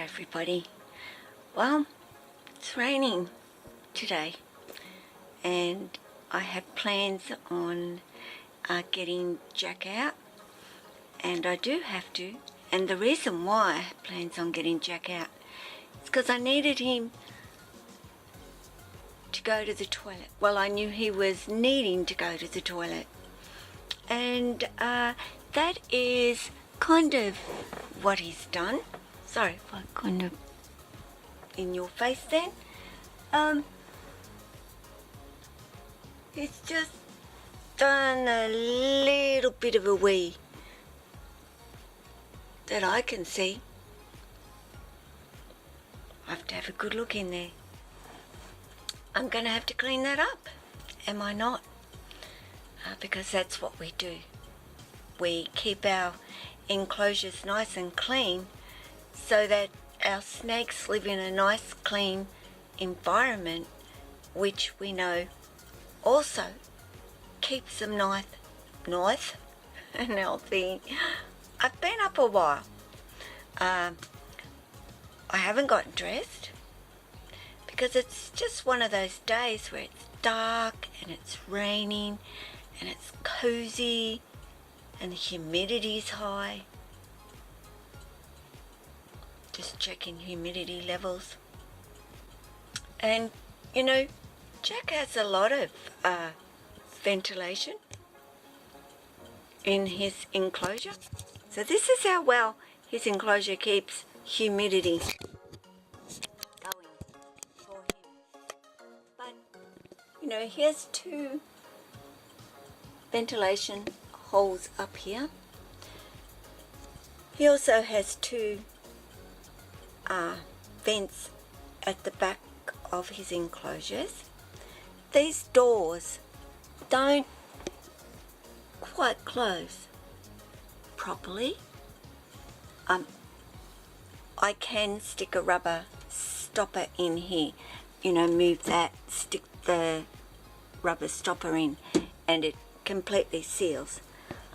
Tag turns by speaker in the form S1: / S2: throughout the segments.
S1: everybody. Well, it's raining today and I have plans on getting Jack out, and I do have to, and the reason why I have plans on getting Jack out is because I needed him to go to the toilet. Well, I knew he was needing to go to the toilet, and that is kind of what he's done. Sorry if I kind of in your face then. He's just done a little bit of a wee that I can see. I have to have a good look in there. I'm going to have to clean that up, am I not? Because that's what we do. We keep our enclosures nice and clean so that our snakes live in a nice clean environment, which we know also keeps them nice and healthy. I've been up a while. I haven't gotten dressed because it's just one of those days where it's dark and it's raining and it's cozy and the humidity's high. Just checking humidity levels. And you know, Jack has a lot of ventilation in his enclosure. So this is how well his enclosure keeps humidity going for him. But you know, he has two ventilation holes up here. He also has two vents at the back of his enclosures. These doors don't quite close properly. I can stick a rubber stopper in here, you know, move that, stick the rubber stopper in and it completely seals.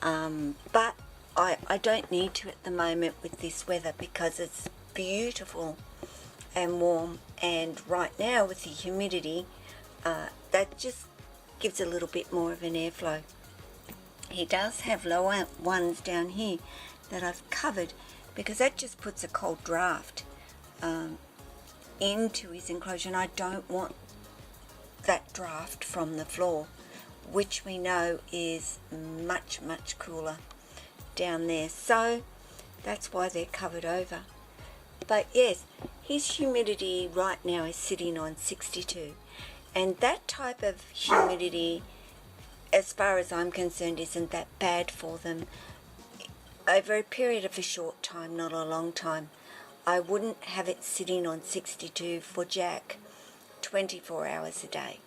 S1: But I don't need to at the moment with this weather because it's beautiful and warm, and right now with the humidity that just gives a little bit more of an airflow. He does have lower ones down here that I've covered because that just puts a cold draft into his enclosure, and I don't want that draft from the floor, which we know is much cooler down there, so that's why they're covered over. But yes, his humidity right now is sitting on 62, and that type of humidity, as far as I'm concerned, isn't that bad for them over a period of a short time, not a long time. I wouldn't have it sitting on 62 for Jack 24 hours a day.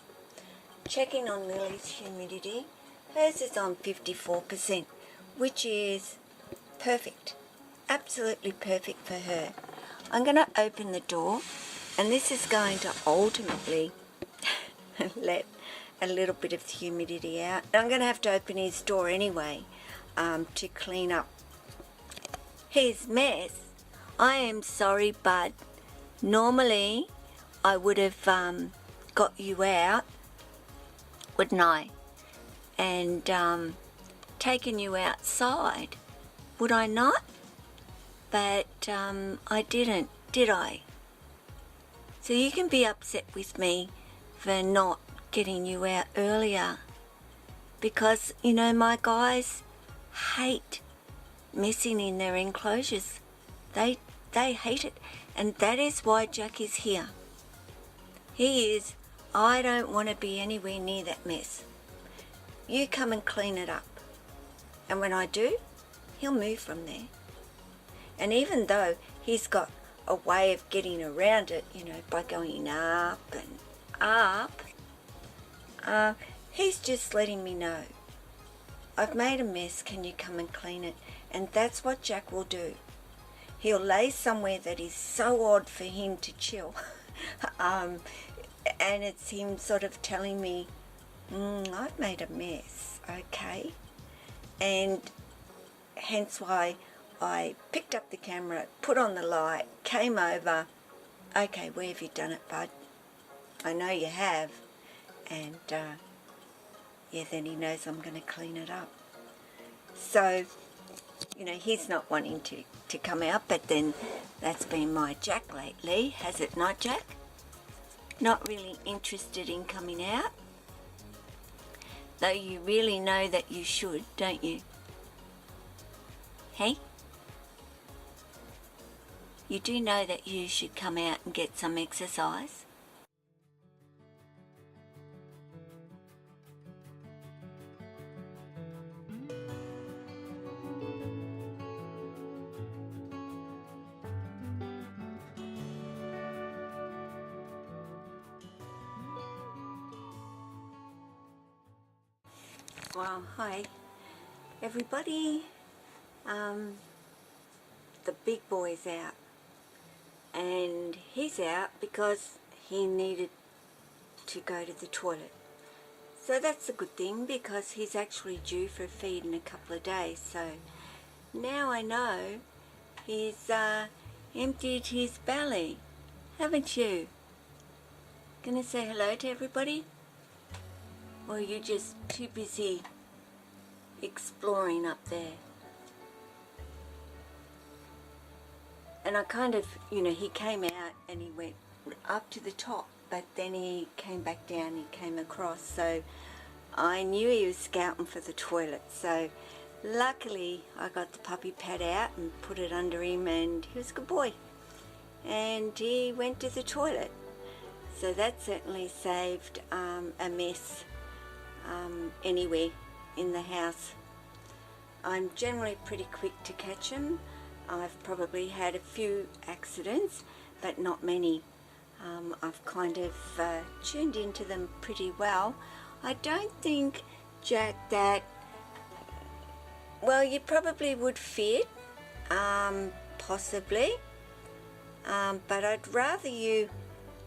S1: Checking on Lily's humidity, hers is on 54%, which is perfect, absolutely perfect for her. I'm going to open the door, and this is going to ultimately let a little bit of humidity out. I'm going to have to open his door anyway to clean up his mess. I am sorry, bud. Normally I would have got you out, wouldn't I? And taken you outside, would I not? But I didn't, did I? So you can be upset with me for not getting you out earlier, because you know my guys hate messing in their enclosures. They hate it, and that is why Jack is here. He is, I don't want to be anywhere near that mess. You come and clean it up, and when I do, he'll move from there. And even though he's got a way of getting around it, you know, by going up and up, he's just letting me know, I've made a mess, can you come and clean it? And that's what Jack will do. He'll lay somewhere that is so odd for him to chill. And it's him sort of telling me, I've made a mess, okay? And hence why I picked up the camera, put on the light, came over. Okay, where have you done it, bud? I know you have. And yeah, then he knows I'm going to clean it up. So, you know, he's not wanting to come out, but then that's been my Jack lately, has it not, Jack? Not really interested in coming out. Though you really know that you should, don't you? Hey? You do know that you should come out and get some exercise. Well, hi everybody. The big boy's out, and he's out because he needed to go to the toilet. So that's a good thing, because he's actually due for a feed in a couple of days. So now I know he's emptied his belly, haven't you? Gonna say hello to everybody? Or are you just too busy exploring up there? And I kind of, you know, he came out and he went up to the top, but then he came back down, he came across. So I knew he was scouting for the toilet. So luckily I got the puppy pad out and put it under him, and he was a good boy. And he went to the toilet. So that certainly saved a mess anywhere in the house. I'm generally pretty quick to catch them. I've probably had a few accidents, but not many. I've kind of tuned into them pretty well. I don't think, Jack, that, well, you probably would fit, possibly, but I'd rather you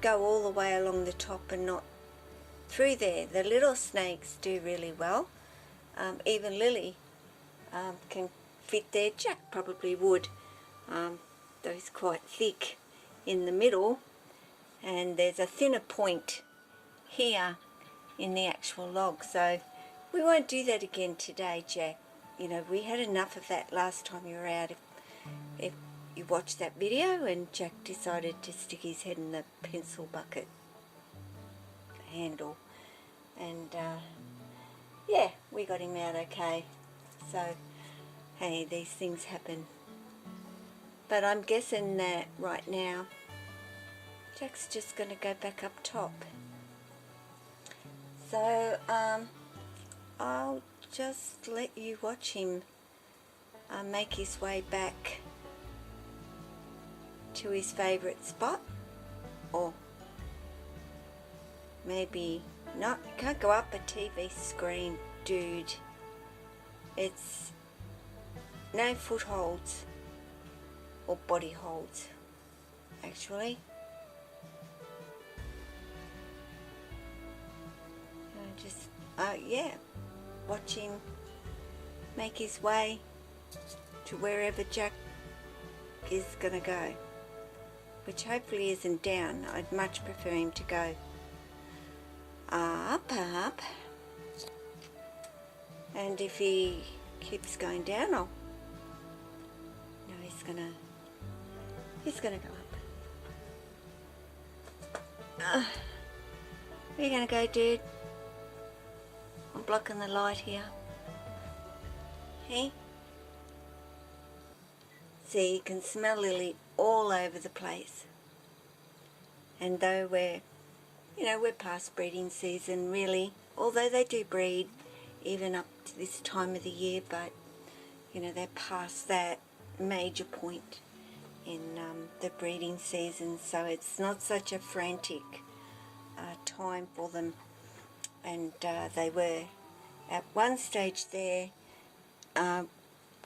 S1: go all the way along the top and not through there. The little snakes do really well. Even Lily can fit there. Jack probably would. Those quite thick in the middle, and there's a thinner point here in the actual log. So we won't do that again today, Jack. You know, we had enough of that last time you were out. If you watched that video, and Jack decided to stick his head in the pencil bucket handle, and yeah, we got him out okay. So hey, these things happen. But I'm guessing that right now Jack's just going to go back up top. So I'll just let you watch him make his way back to his favourite spot. Or maybe not. You can't go up a TV screen, dude. It's no footholds or body holds, actually. Just yeah, watch him make his way to wherever Jack is gonna go, which hopefully isn't down. I'd much prefer him to go up, and if he keeps going down, no, he's gonna go up. Where you gonna go, dude? I'm blocking the light here. Hey? See, you can smell Lily all over the place. And though we're past breeding season, really, although they do breed even up to this time of the year, but, you know, they're past that major point in the breeding season, so it's not such a frantic time for them. And they were at one stage there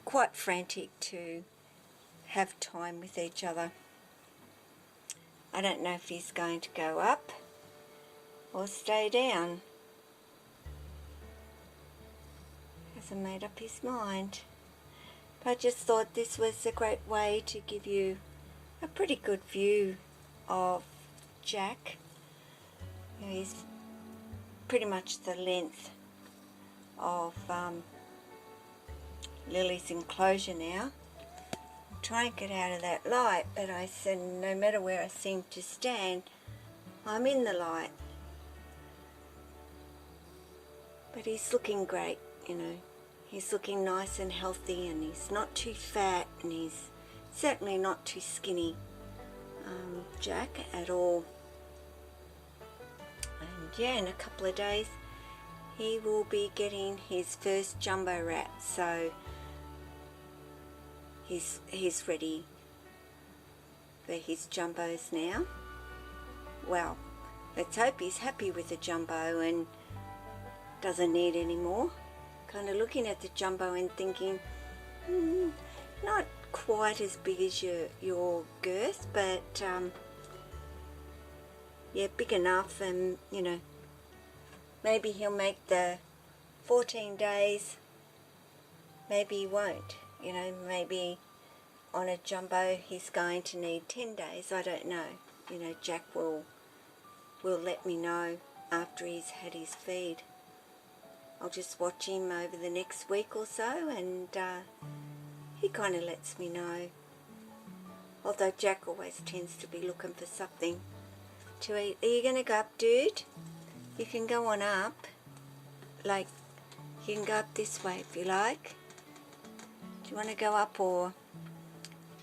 S1: quite frantic to have time with each other. I don't know if he's going to go up or stay down. Hasn't made up his mind. But I just thought this was a great way to give you a pretty good view of Jack. He's pretty much the length of Lily's enclosure now. I'll try and get out of that light, but I said no matter where I seem to stand, I'm in the light. But he's looking great, you know. He's looking nice and healthy, and he's not too fat, and he's certainly not too skinny, Jack, at all. And yeah, in a couple of days he will be getting his first jumbo rat, so he's ready for his jumbos now. Well, let's hope he's happy with the jumbo and doesn't need any more. Kind of looking at the jumbo and thinking, not quite as big as your girth, but yeah, big enough, and you know, maybe he'll make the 14 days, maybe he won't, you know, maybe on a jumbo he's going to need 10 days, I don't know. You know, Jack will let me know after he's had his feed. I'll just watch him over the next week or so, and he kind of lets me know. Although Jack always tends to be looking for something to eat. Are you going to go up, dude? You can go on up. Like, you can go up this way if you like. Do you want to go up, or,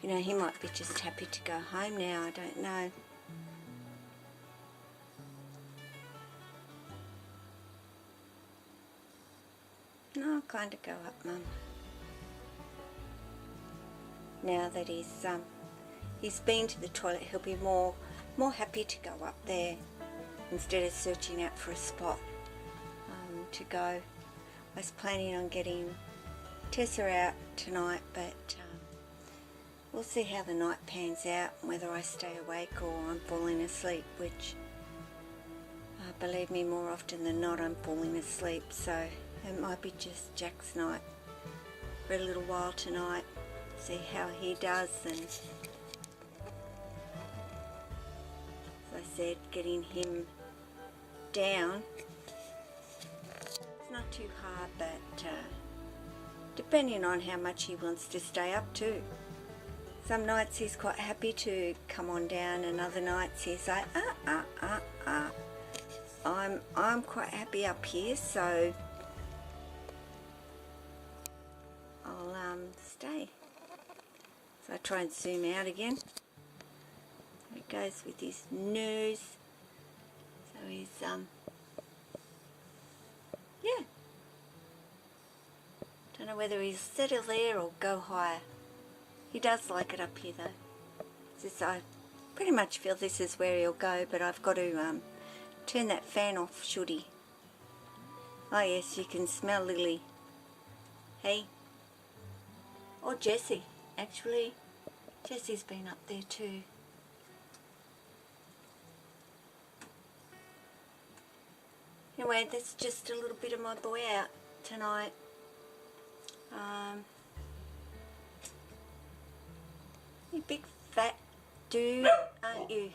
S1: you know, he might be just happy to go home now, I don't know. No, I'll kind of go up, Mum. Now that he's been to the toilet, he'll be more happy to go up there instead of searching out for a spot to go. I was planning on getting Tessa out tonight, but we'll see how the night pans out, whether I stay awake or I'm falling asleep, which believe me, more often than not I'm falling asleep, so it might be just Jack's night for a little while tonight, see how he does. And as I said, getting him down, it's not too hard, but depending on how much he wants to stay up too. Some nights he's quite happy to come on down, and other nights he's like, I'm quite happy up here, so I'll stay. So I try and zoom out again. There he goes with his nose. So he's yeah. Don't know whether he'll settle there or go higher. He does like it up here though. I pretty much feel this is where he'll go, but I've got to turn that fan off, should he? Oh yes, you can smell Lily. Hey? Or Jessie, actually. Jessie's been up there too. Anyway, that's just a little bit of my boy out tonight. You big fat dude, aren't you?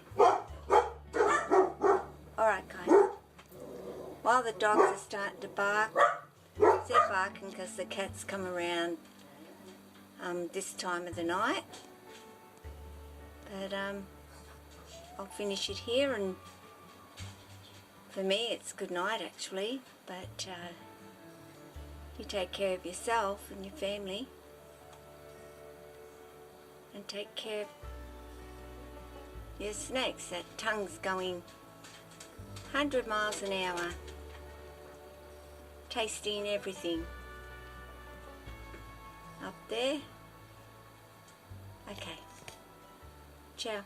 S1: Alright guys, while the dogs are starting to bark, they're barking because the cats come around this time of the night, but I'll finish it here, and for me it's good night actually, but you take care of yourself and your family, and take care of your snakes. That tongue's going 100 miles an hour, tasting everything. Up there. Okay. Ciao.